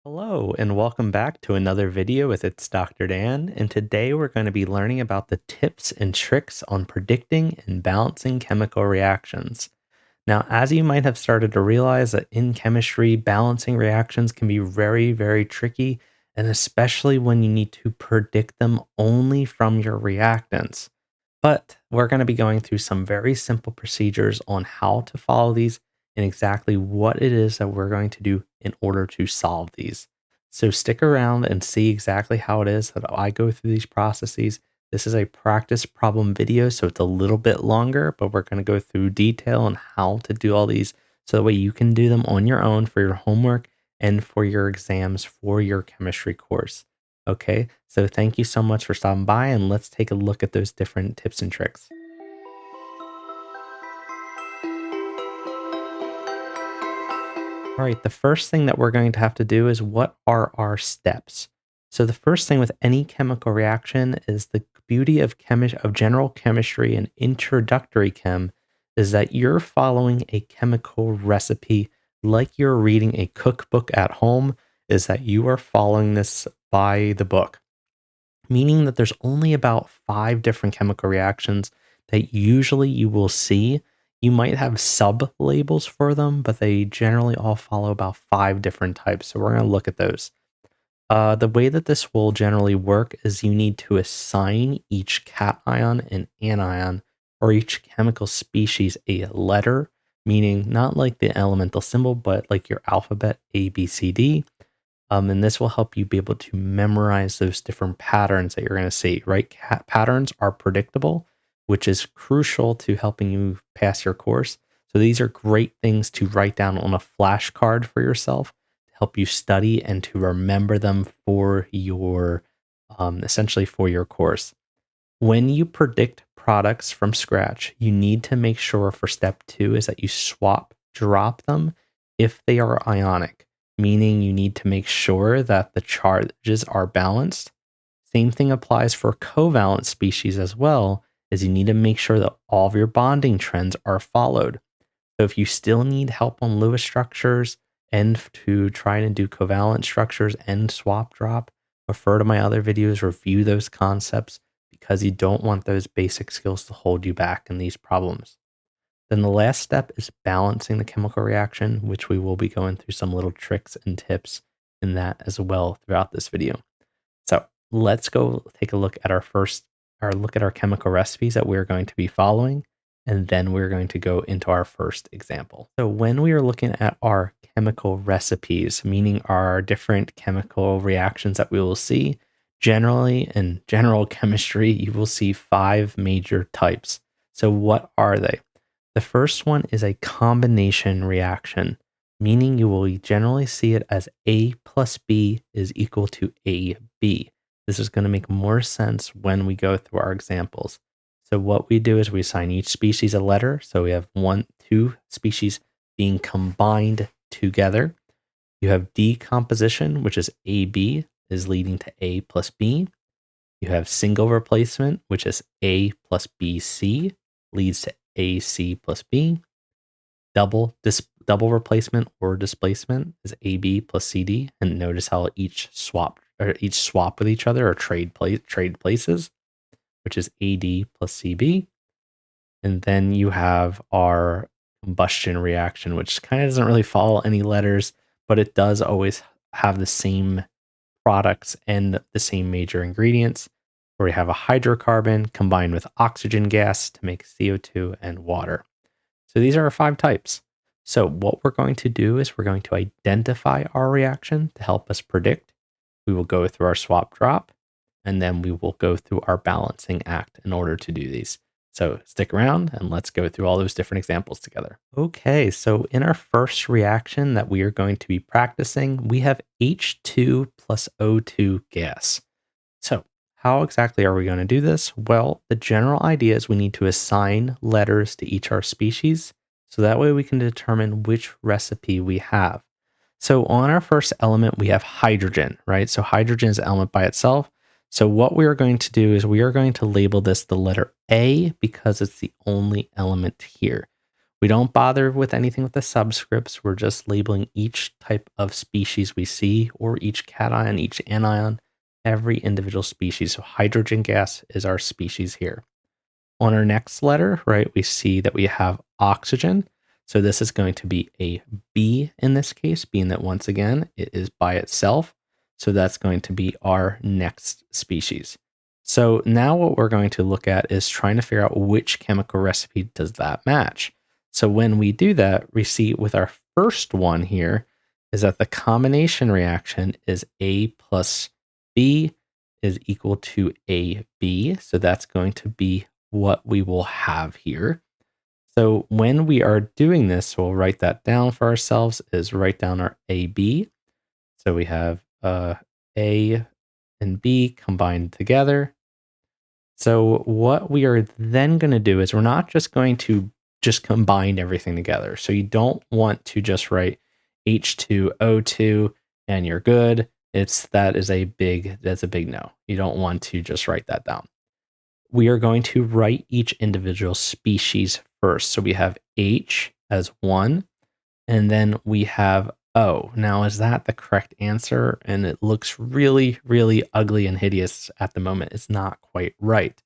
Hello, and welcome back to another video with It's Dr. Dan. And today we're going to be learning about the tips and tricks on predicting and balancing chemical reactions. Now, as you might have started to realize that in chemistry, balancing reactions can be very, very tricky, and especially when you need to predict them only from your reactants. But we're going to be going through some very simple procedures on how to follow these and exactly what it is that we're going to do in order to solve these. So stick around and see exactly how it is that I go through these processes. This is a practice problem video, so it's a little bit longer, but we're going to go through detail on how to do all these so that way you can do them on your own for your homework and for your exams for your chemistry course. Okay, so thank you so much for stopping by, and let's take a look at those different tips and tricks. All right, the first thing that we're going to have to do is what are our steps? So the first thing with any chemical reaction is the beauty of general chemistry and introductory chem is that you're following a chemical recipe like you're reading a cookbook at home, is that you are following this by the book, meaning that there's only about 5 different chemical reactions that usually you will see. You might have sub labels for them, but they generally all follow about 5 different types. So we're going to look at those. The way that this will generally work is you need to assign each cation and anion, or each chemical species, a letter, meaning not like the elemental symbol, but like your alphabet A, B, C, D. And this will help you be able to memorize those different patterns that you're going to see, right? Patterns are predictable, which is crucial to helping you pass your course. So these are great things to write down on a flashcard for yourself to help you study and to remember them for your, essentially for your course. When you predict products from scratch, you need to make sure for step 2 is that you drop them if they are ionic, meaning you need to make sure that the charges are balanced. Same thing applies for covalent species as well, as you need to make sure that all of your bonding trends are followed. So if you still need help on Lewis structures and to try to do covalent structures and swap drop, refer to my other videos, review those concepts, because you don't want those basic skills to hold you back in these problems. Then the last step is balancing the chemical reaction, which we will be going through some little tricks and tips in that as well throughout this video. So let's go take a look at our chemical recipes that we're going to be following, and then we're going to go into our first example. So when we are looking at our chemical recipes, meaning our different chemical reactions that we will see, generally in general chemistry, you will see 5 major types. So what are they? The first one is a combination reaction, meaning you will generally see it as A plus B is equal to AB. This is going to make more sense when we go through our examples. So what we do is we assign each species a letter. So we have 2 species being combined together. You have decomposition, which is AB is leading to A plus B. You have single replacement, which is A plus BC leads to AC plus B. Double replacement or displacement is AB plus CD, and notice how each swap with each other or trade places, which is AD plus CB. And then you have our combustion reaction, which kind of doesn't really follow any letters, but it does always have the same products and the same major ingredients, where we have a hydrocarbon combined with oxygen gas to make CO2 and water. So these are our 5 types. So what we're going to do is we're going to identify our reaction to help us predict. We will go through our swap drop, and then we will go through our balancing act in order to do these. So stick around and let's go through all those different examples together. Okay, so in our first reaction that we are going to be practicing, we have H2 plus O2 gas. So how exactly are we going to do this? Well, the general idea is we need to assign letters to each our species, so that way we can determine which recipe we have. So on our first element, we have hydrogen, right? So hydrogen is an element by itself. So what we are going to do is we are going to label this the letter A because it's the only element here. We don't bother with anything with the subscripts. We're just labeling each type of species we see, or each cation, each anion, every individual species. So hydrogen gas is our species here. On our next letter, right, we see that we have oxygen. So this is going to be a B in this case, being that once again, it is by itself. So that's going to be our next species. So now what we're going to look at is trying to figure out which chemical recipe does that match. So when we do that, we see with our first one here is that the combination reaction is A plus B is equal to AB. So that's going to be what we will have here. So when we are doing this, we'll write that down for ourselves, is write down our AB. So we have A and B combined together. So what we are then going to do is we're not just going to just combine everything together. So you don't want to just write H2O2 and you're good. That's a big no. You don't want to just write that down. We are going to write each individual species first. So we have H as 1, and then we have O. Now, is that the correct answer? And it looks really, really ugly and hideous at the moment. It's not quite right.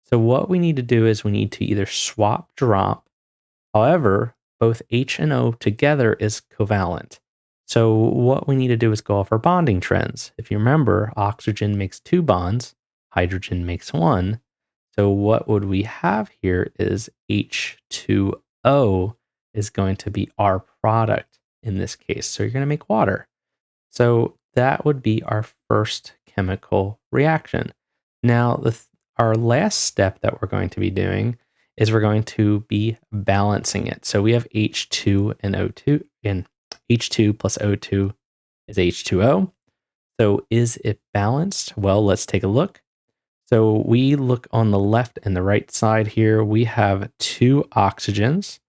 So what we need to do is we need to either swap, drop. However, both H and O together is covalent. So what we need to do is go off our bonding trends. If you remember, oxygen makes 2 bonds, hydrogen makes 1. So what would we have here is H2O is going to be our product in this case. So you're going to make water. So that would be our first chemical reaction. Now, our last step that we're going to be doing is we're going to be balancing it. So we have H2 and O2, and H2 plus O2 is H2O. So is it balanced? Well, let's take a look. So we look on the left and the right side here. We have 2 oxygens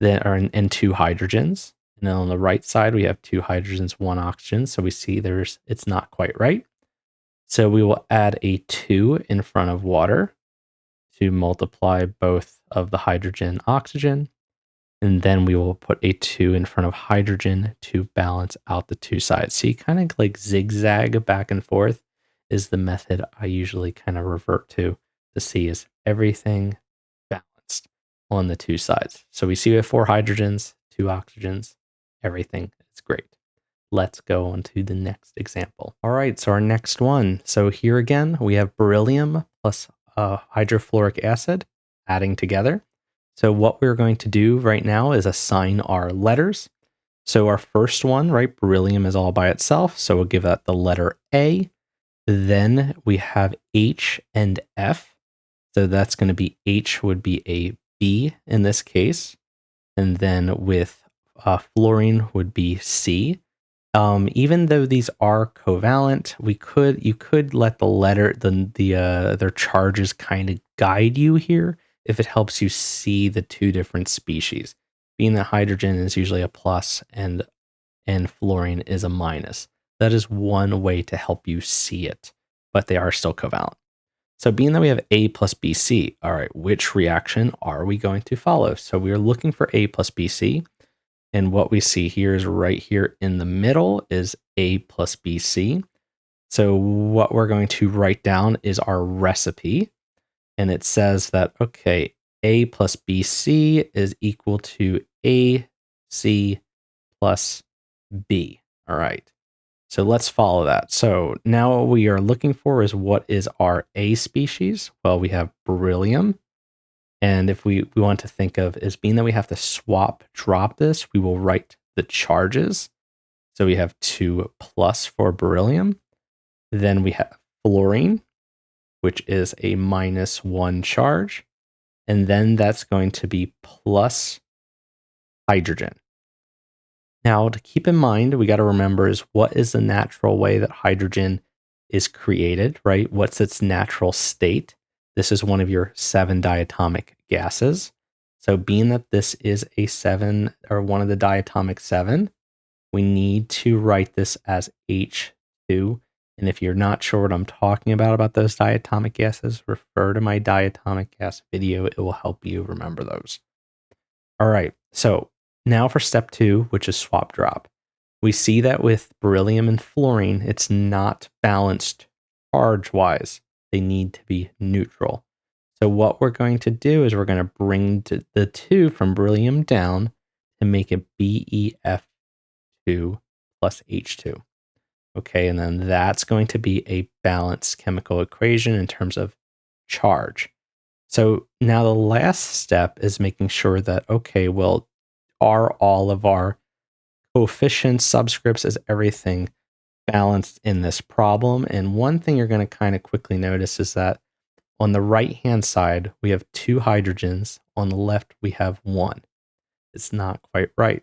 that are and 2 hydrogens. And then on the right side, we have 2 hydrogens, 1 oxygen. So we see it's not quite right. So we will add a 2 in front of water to multiply both of the hydrogen and oxygen. And then we will put a 2 in front of hydrogen to balance out the 2 sides. So you kind of like zigzag back and forth is the method I usually kind of revert to see is everything balanced on the 2 sides. So we see we have 4 hydrogens, 2 oxygens, everything is great. Let's go on to the next example. All right, so our next one. So here again, we have beryllium plus hydrofluoric acid adding together. So what we're going to do right now is assign our letters. So our first one, right, beryllium is all by itself. So we'll give that the letter A. Then we have H and F. So that's going to be H would be a B in this case. And then with fluorine would be C. Even though these are covalent, you could let the letter, their charges kind of guide you here if it helps you see the 2 different species. Being that hydrogen is usually a plus and fluorine is a minus. That is one way to help you see it, but they are still covalent. So being that we have A plus BC, all right, which reaction are we going to follow? So we are looking for A plus BC. And what we see here is right here in the middle is A plus BC. So what we're going to write down is our recipe. And it says that, okay, A plus BC is equal to AC plus B. All right. So let's follow that. So now what we are looking for is what is our A species? Well, we have beryllium. And if we want to think of as being that we have to swap, drop this, we will write the charges. So we have 2 plus for beryllium. Then we have fluorine, which is a -1 charge. And then that's going to be plus hydrogen. Now, to keep in mind, we got to remember is what is the natural way that hydrogen is created, right? What's its natural state? This is one of your 7 diatomic gases. So being that this is a 7 or one of the diatomic 7, we need to write this as H2. And if you're not sure what I'm talking about those diatomic gases, refer to my diatomic gas video. It will help you remember those. All right, so now for step 2, which is swap drop. We see that with beryllium and fluorine, it's not balanced charge-wise. They need to be neutral. So what we're going to do is we're going to bring the 2 from beryllium down and make it BeF2 plus H2. Okay, and then that's going to be a balanced chemical equation in terms of charge. So now the last step is making sure that, okay, well, are all of our coefficients, subscripts, is everything balanced in this problem? And one thing you're going to kind of quickly notice is that on the right-hand side, we have 2 hydrogens. On the left, we have 1. It's not quite right.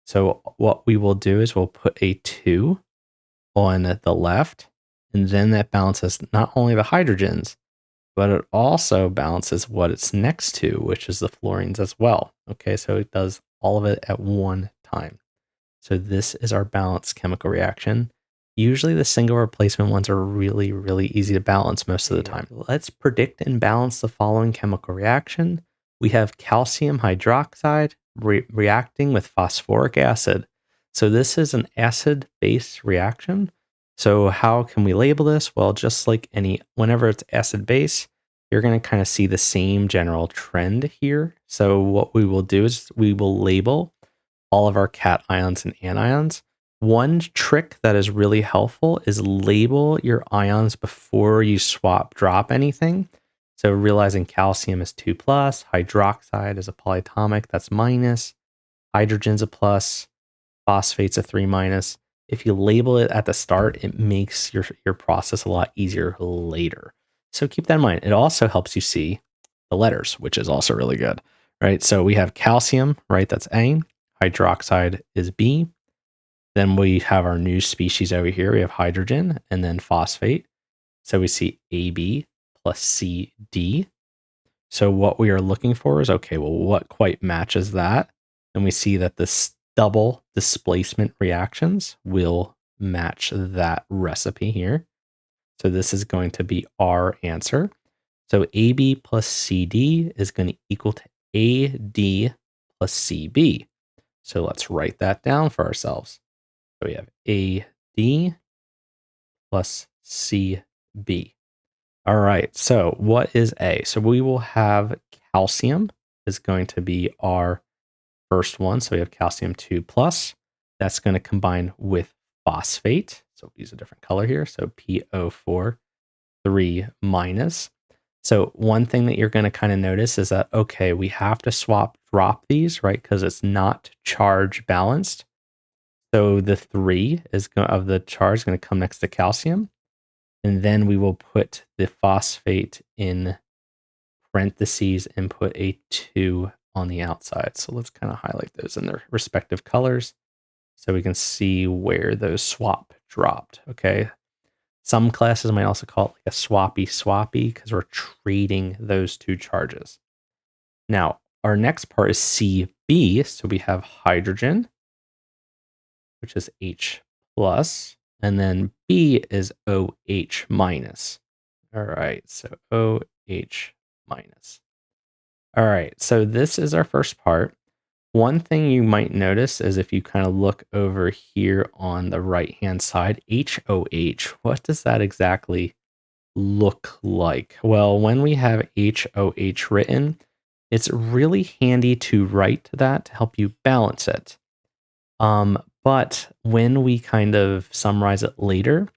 So what we will do is we'll put a 2 on the left, and then that balances not only the hydrogens, but it also balances what it's next to, which is the fluorines as well. Okay, so it does all of it at one time. So this is our balanced chemical reaction. Usually the single replacement ones are really, really easy to balance most of the time. Let's predict and balance the following chemical reaction. We have calcium hydroxide reacting with phosphoric acid. So this is an acid-base reaction. So how can we label this? Well, just like whenever it's acid-base, you're going to kind of see the same general trend here. So what we will do is we will label all of our cations and anions. One trick that is really helpful is label your ions before you swap drop anything. So realizing calcium is 2+, hydroxide is a polyatomic, that's minus, hydrogen's a plus, phosphate's a 3-. If you label it at the start, it makes your process a lot easier later. So keep that in mind. It also helps you see the letters, which is also really good, right? So we have calcium, right? That's A. Hydroxide is B. Then we have our new species over here. We have hydrogen and then phosphate. So we see AB plus CD. So what we are looking for is, okay, well, what quite matches that? And we see that this double displacement reactions will match that recipe here. So this is going to be our answer. So AB plus CD is going to equal to AD plus CB. So let's write that down for ourselves. So we have AD plus CB. All right, so what is A? So we will have calcium is going to be our first one. So we have calcium 2+. That's going to combine with phosphate. So we'll use a different color here. So PO4 3-. So one thing that you're going to kind of notice is that, okay, we have to swap drop these, right? Because it's not charge balanced. So the 3 of the charge is going to come next to calcium. And then we will put the phosphate in parentheses and put a 2 on the outside. So let's kind of highlight those in their respective colors so we can see where those swap dropped. Okay. Some classes might also call it like a swappy because we're trading those 2 charges. Now, our next part is CB. So we have hydrogen, which is H+, and then B is OH-. All right, so OH-. All right, so this is our first part. One thing you might notice is if you kind of look over here on the right-hand side, HOH, what does that exactly look like? Well, when we have HOH written, it's really handy to write that to help you balance it. But when we kind of summarize it later,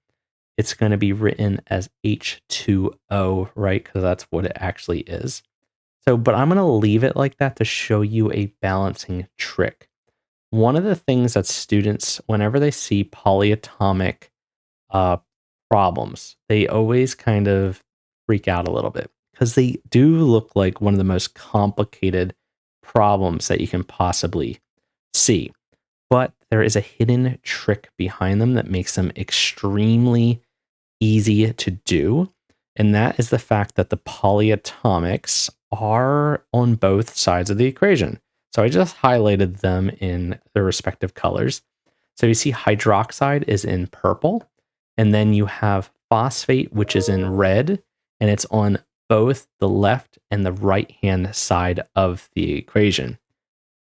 it's going to be written as H2O, right? Because that's what it actually is. So, but I'm going to leave it like that to show you a balancing trick. One of the things that students, whenever they see polyatomic problems, they always kind of freak out a little bit because they do look like one of the most complicated problems that you can possibly see. But there is a hidden trick behind them that makes them extremely easy to do. And that is the fact that the polyatomics are on both sides of the equation. So I just highlighted them in their respective colors. So you see hydroxide is in purple, and then you have phosphate, which is in red, and it's on both the left and the right-hand side of the equation.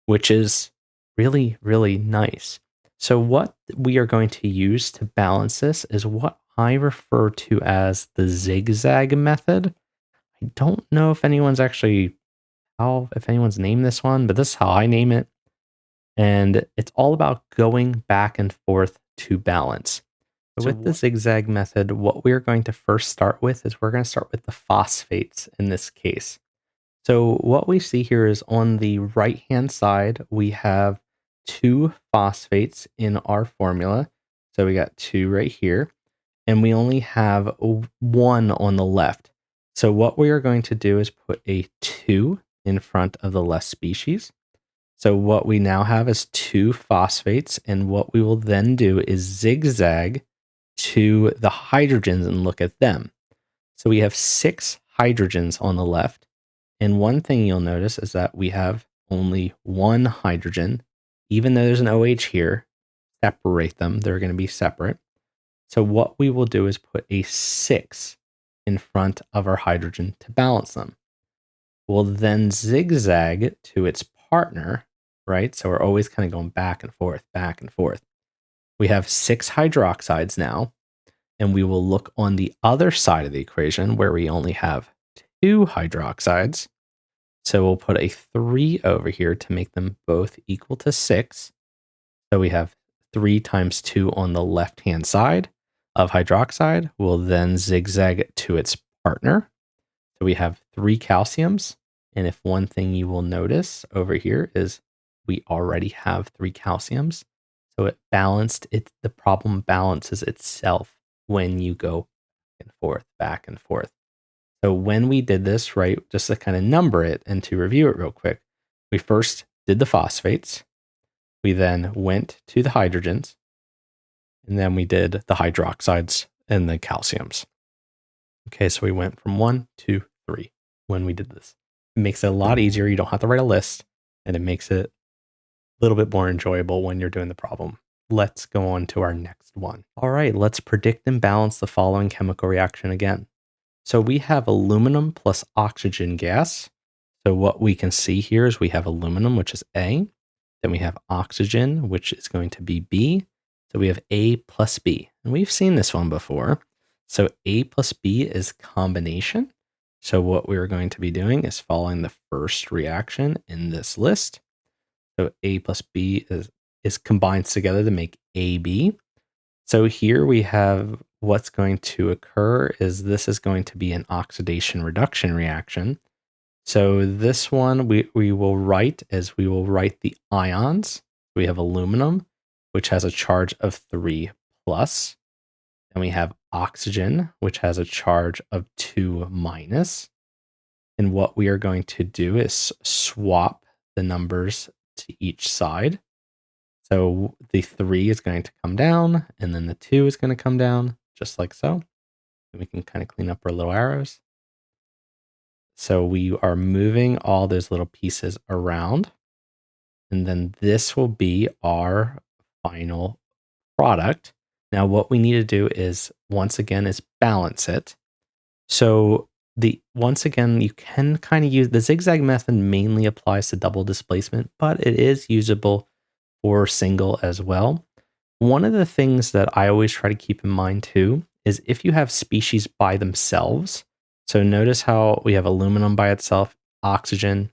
which is really, really nice. So what we are going to use to balance this is what I refer to as the zigzag method. I don't know if anyone's named this one, but this is how I name it. And it's all about going back and forth to balance. So with the zigzag method, what we're going to first start with is we're going to start with the phosphates in this case. So what we see here is on the right-hand side, we have 2 phosphates in our formula. So we got 2 right here, and we only have 1 on the left. So what we are going to do is put a 2 in front of the less species. So what we now have is 2 phosphates, and what we will then do is zigzag to the hydrogens and look at them. So we have 6 hydrogens on the left. And one thing you'll notice is that we have only 1 hydrogen. Even though there's an OH here, separate them. They're going to be separate. So what we will do is put a 6 in front of our hydrogen to balance them. We'll then zigzag to its partner, right? So we're always kind of going back and forth, back and forth. We have 6 hydroxides now, and we will look on the other side of the equation where we only have 2 hydroxides. So we'll put a 3 over here to make them both equal to 6. So we have 3 times 2 on the left-hand side of hydroxide. We'll then zigzag to its partner. So we have 3 calciums. And if one thing you will notice over here is we already have 3 calciums. So the problem balances itself when you go back and forth. So when we did this, right, just to kind of number it and to review it real quick, we first did the phosphates. We then went to the hydrogens, and then we did the hydroxides and the calciums. Okay, so we went from 1 to 3 when we did this. It makes it a lot easier. You don't have to write a list, and it makes it a little bit more enjoyable when you're doing the problem. Let's go on to our next one. All right, let's predict and balance the following chemical reaction again. So we have aluminum plus oxygen gas. So what we can see here is we have aluminum, which is A. Then we have oxygen, which is going to be B. So we have A plus B. And we've seen this one before. So A plus B is combination. So what we're going to be doing is following the first reaction in this list. So A plus B is combined together to make AB. So here we have what's going to occur is this is going to be an oxidation reduction reaction. So this one we will write the ions. We have aluminum, which has a charge of 3 plus. And we have oxygen, which has a charge of 2 minus. And what we are going to do is swap the numbers to each side. So the 3 is going to come down, and then the 2 is going to come down, just like so. And we can kind of clean up our little arrows. So we are moving all those little pieces around. And then this will be our final product. Now what we need to do is, once again, is balance it. So once again, you can kind of use the zigzag method mainly applies to double displacement, but it is usable for single as well. One of the things that I always try to keep in mind too is if you have species by themselves. So notice how we have aluminum by itself, oxygen.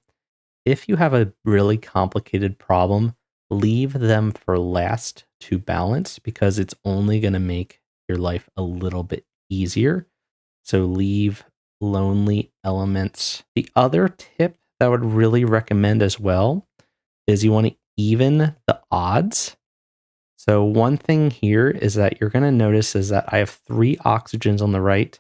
If you have a really complicated problem, leave them for last to balance because it's only going to make your life a little bit easier. So leave lonely elements. The other tip that I would really recommend as well is you want to even the odds. So one thing here is that you're going to notice is that I have 3 oxygens on the right,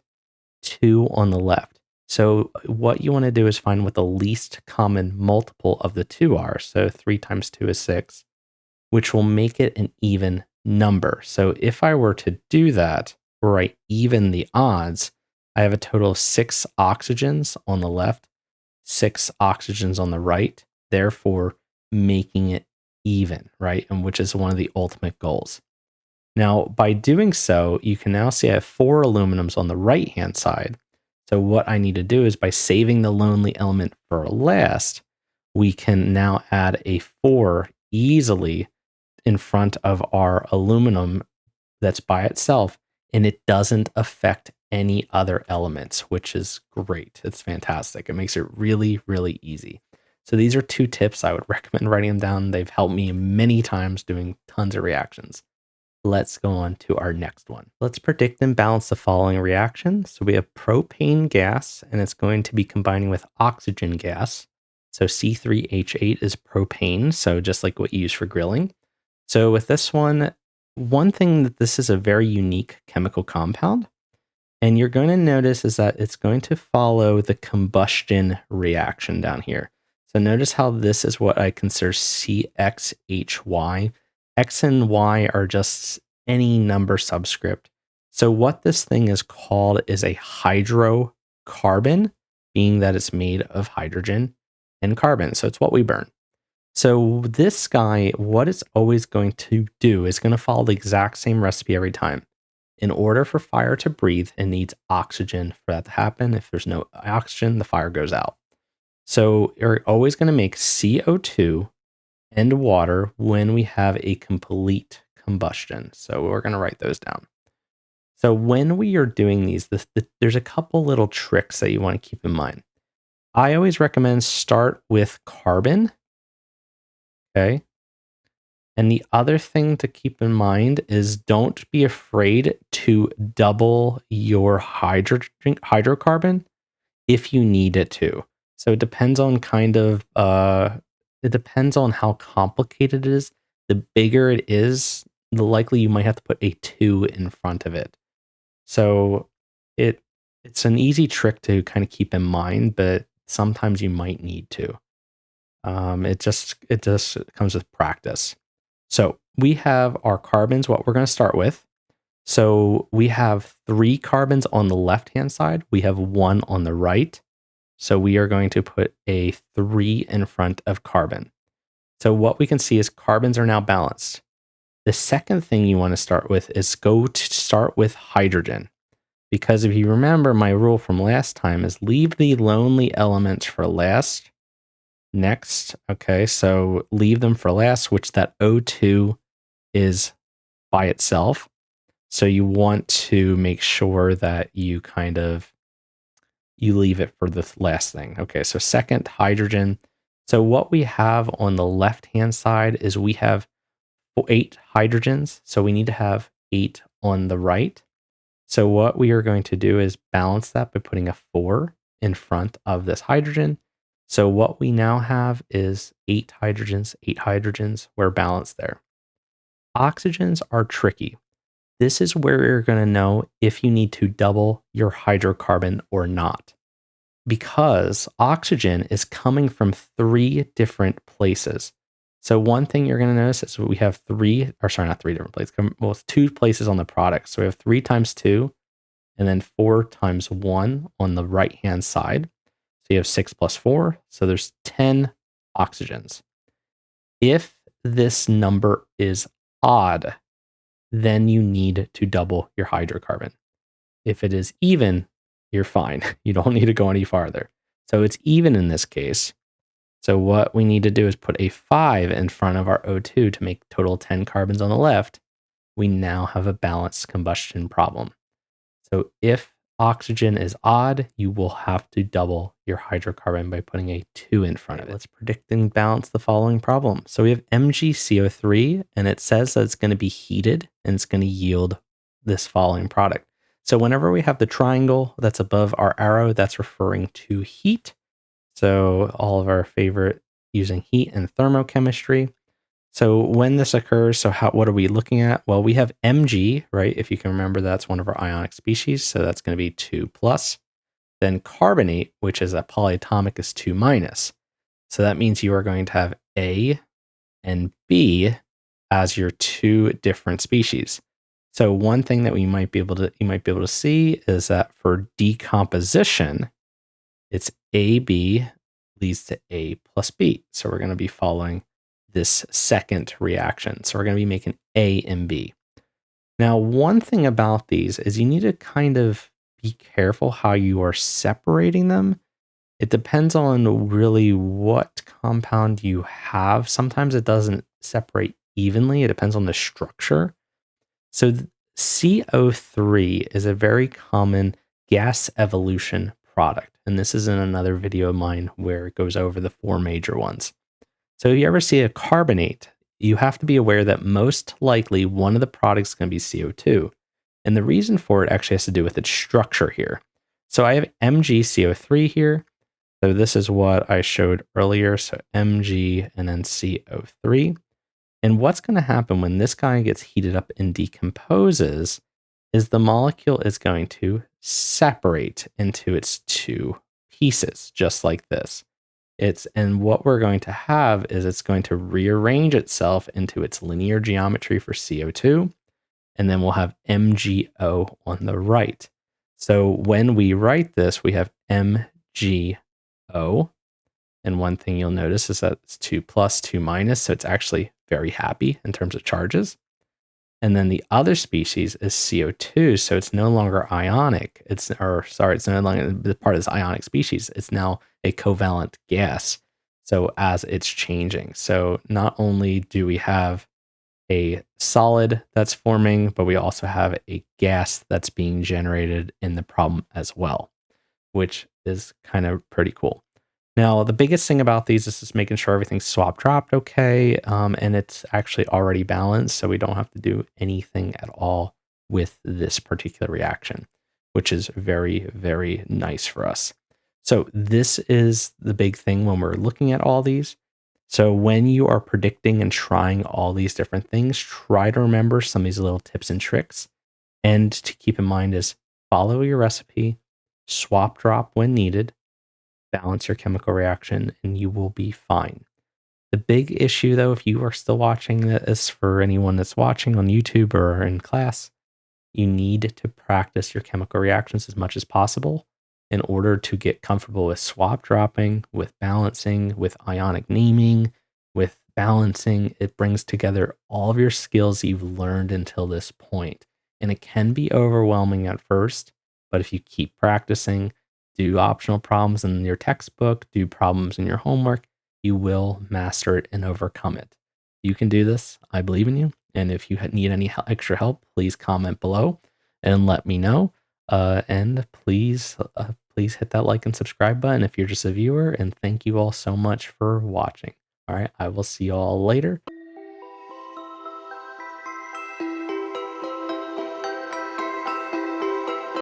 2 on the left. So what you want to do is find what the least common multiple of the 2 are. So 3 times 2 is 6, which will make it an even number. So if I were to do that, where I even the odds, I have a total of 6 oxygens on the left, 6 oxygens on the right, therefore making it even, right? And which is one of the ultimate goals. Now, by doing so, you can now see I have 4 aluminums on the right-hand side. So what I need to do is by saving the lonely element for last, we can now add a 4 easily in front of our aluminum that's by itself, and it doesn't affect any other elements, which is great. It's fantastic. It makes it really, really easy. So these are 2 tips. I would recommend writing them down. They've helped me many times doing tons of reactions. Let's go on to our next one. Let's predict and balance the following reaction. So we have propane gas, and it's going to be combining with oxygen gas. So C3H8 is propane, so just like what you use for grilling. So with this one thing that this is a very unique chemical compound, and you're going to notice is that it's going to follow the combustion reaction down here. So notice how this is what I consider CXHY. X and Y are just any number subscript. So what this thing is called is a hydrocarbon, being that it's made of hydrogen and carbon. So it's what we burn. So this guy, what it's always going to do is going to follow the exact same recipe every time. In order for fire to breathe, it needs oxygen for that to happen. If there's no oxygen, the fire goes out. So you're always going to make CO2 and water when we have a complete combustion. So we're going to write those down. So when we are doing these, there's a couple little tricks that you want to keep in mind. I always recommend start with carbon. Okay. And the other thing to keep in mind is don't be afraid to double your hydrocarbon if you need it to. So it depends on it depends on how complicated it is. The bigger it is, the likely you might have to put a 2 in front of it. So it's an easy trick to kind of keep in mind, but sometimes you might need to. It just comes with practice. So we have our carbons, what we're going to start with. So we have 3 carbons on the left-hand side. We have 1 on the right. So we are going to put a 3 in front of carbon. So what we can see is carbons are now balanced. The second thing you want to start with is start with hydrogen. Because if you remember my rule from last time is leave the lonely elements for last. Next, okay, so leave them for last, which that O2 is by itself. So you want to make sure that you leave it for the last thing. Okay, so second, hydrogen. So what we have on the left-hand side is we have 8 hydrogens. So we need to have 8 on the right. So what we are going to do is balance that by putting a 4 in front of this hydrogen. So what we now have is 8 hydrogens, we're balanced there. Oxygens are tricky. This is where you're going to know if you need to double your hydrocarbon or not. Because oxygen is coming from 3 different places. So one thing you're going to notice is we have not 3 different places, well, it's 2 places on the product. So we have 3 times 2 and then 4 times 1 on the right-hand side. So you have 6 plus 4. So there's 10 oxygens. If this number is odd, then you need to double your hydrocarbon. If it is even, you're fine. You don't need to go any farther. So it's even in this case. So what we need to do is put a 5 in front of our O2 to make total 10 carbons on the left. We now have a balanced combustion problem. So if oxygen is odd, you will have to double your hydrocarbon by putting a 2 in front of it. Let's predict and balance the following problem. So we have MgCO3, and it says that it's going to be heated and it's going to yield this following product. So whenever we have the triangle that's above our arrow, that's referring to heat. So all of our favorite using heat and thermochemistry. So when this occurs, what are we looking at? Well, we have Mg, right? If you can remember, that's one of our ionic species. So that's going to be 2 plus. Then carbonate, which is a polyatomic, is 2 minus. So that means you are going to have A and B as your 2 different species. So one thing that you might be able to see is that for decomposition, it's AB leads to A plus B. So we're going to be following this second reaction. So we're going to be making A and B. Now, one thing about these is you need to kind of be careful how you are separating them, It depends on really what compound you have. Sometimes it doesn't separate evenly. It depends on the structure. So CO3 is a very common gas evolution product. And this is in another video of mine where it goes over the 4 major ones. So if you ever see a carbonate, you have to be aware that most likely one of the products is going to be CO2. And the reason for it actually has to do with its structure here. So I have MgCO3 here. So this is what I showed earlier. So Mg and then CO3. And what's going to happen when this guy gets heated up and decomposes is the molecule is going to separate into its 2 pieces, just like this. And what we're going to have is it's going to rearrange itself into its linear geometry for CO2, and then we'll have MgO on the right. So when we write this, we have MgO, and one thing you'll notice is that it's 2 plus, 2 minus, so it's actually very happy in terms of charges. And then the other species is CO2, so it's no longer ionic. It's no longer part of this ionic species. It's now a covalent gas. So as it's changing. So not only do we have a solid that's forming, but we also have a gas that's being generated in the problem as well, which is kind of pretty cool. Now, the biggest thing about these is just making sure everything's swap dropped okay, and it's actually already balanced, so we don't have to do anything at all with this particular reaction, which is very, very nice for us. So this is the big thing when we're looking at all these. So when you are predicting and trying all these different things, try to remember some of these little tips and tricks. And to keep in mind is follow your recipe, swap drop when needed, balance your chemical reaction, and you will be fine. The big issue, though, if you are still watching this, for anyone that's watching on YouTube or in class, you need to practice your chemical reactions as much as possible in order to get comfortable with swap dropping, with balancing, with ionic naming, with balancing. It brings together all of your skills you've learned until this point. And it can be overwhelming at first, but if you keep practicing, do optional problems in your textbook, do problems in your homework, you will master it and overcome it. You can do this. I believe in you. And if you need any extra help, please comment below and let me know. And please hit that like and subscribe button if you're just a viewer. And thank you all so much for watching. All right, I will see you all later.